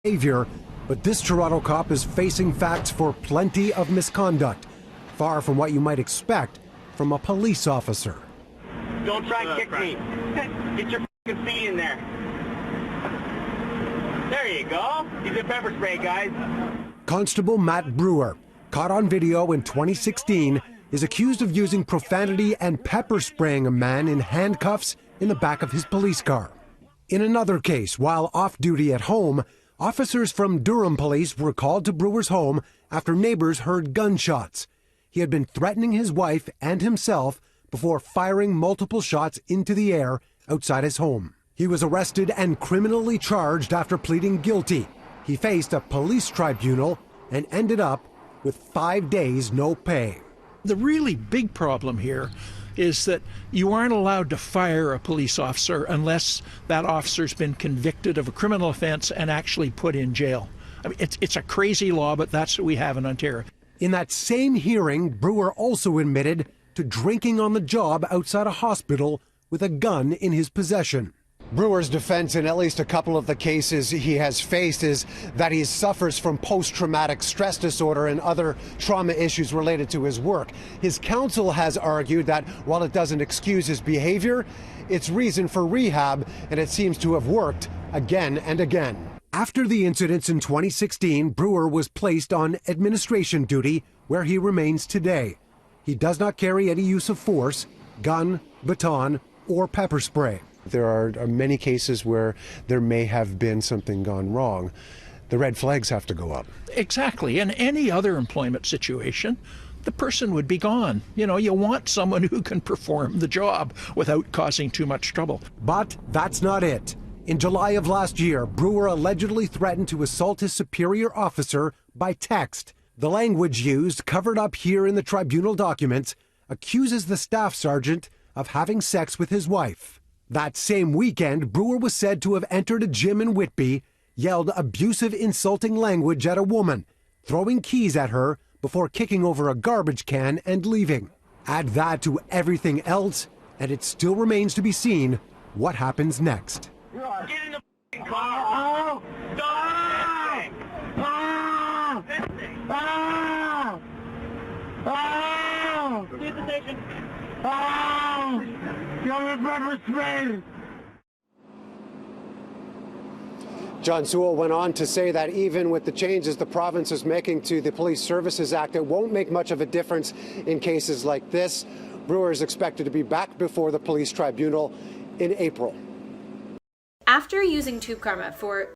behavior, but this Toronto cop is facing facts for plenty of misconduct, far from what you might expect from a police officer. Don't try and kick me. Get your f***ing feet in there. There you go. He's a pepper spray, guys. Constable Matt Brewer, caught on video in 2016, is accused of using profanity and pepper spraying a man in handcuffs in the back of his police car. In another case, while off duty at home, officers from Durham Police were called to Brewer's home after neighbors heard gunshots. He had been threatening his wife and himself before firing multiple shots into the air outside his home. He was arrested and criminally charged after pleading guilty. He faced a police tribunal and ended up with 5 days no pay. The really big problem here is that you aren't allowed to fire a police officer unless that officer's been convicted of a criminal offense and actually put in jail. I mean, it's a crazy law, but that's what we have in Ontario. In that same hearing, Brewer also admitted to drinking on the job outside a hospital with a gun in his possession. Brewer's defense in at least a couple of the cases he has faced is that he suffers from post-traumatic stress disorder and other trauma issues related to his work. His counsel has argued that while it doesn't excuse his behavior, it's reason for rehab, and it seems to have worked again and again. After the incidents in 2016, Brewer was placed on administration duty, where he remains today. He does not carry any use of force, gun, baton, or pepper spray. There are many cases where there may have been something gone wrong. The red flags have to go up. Exactly. In any other employment situation, the person would be gone. You know, you want someone who can perform the job without causing too much trouble. But that's not it. In July of last year, Brewer allegedly threatened to assault his superior officer by text. The language used, covered up here in the tribunal documents, accuses the staff sergeant of having sex with his wife. That same weekend, Brewer was said to have entered a gym in Whitby, yelled abusive, insulting language at a woman, throwing keys at her before kicking over a garbage can and leaving. Add that to everything else, and it still remains to be seen what happens next. Get in the f***ing car. Stop! Leave the station. John Sewell went on to say that even with the changes the province is making to the Police Services Act, it won't make much of a difference in cases like this. Brewer is expected to be back before the police tribunal in April. After using Tube Karma for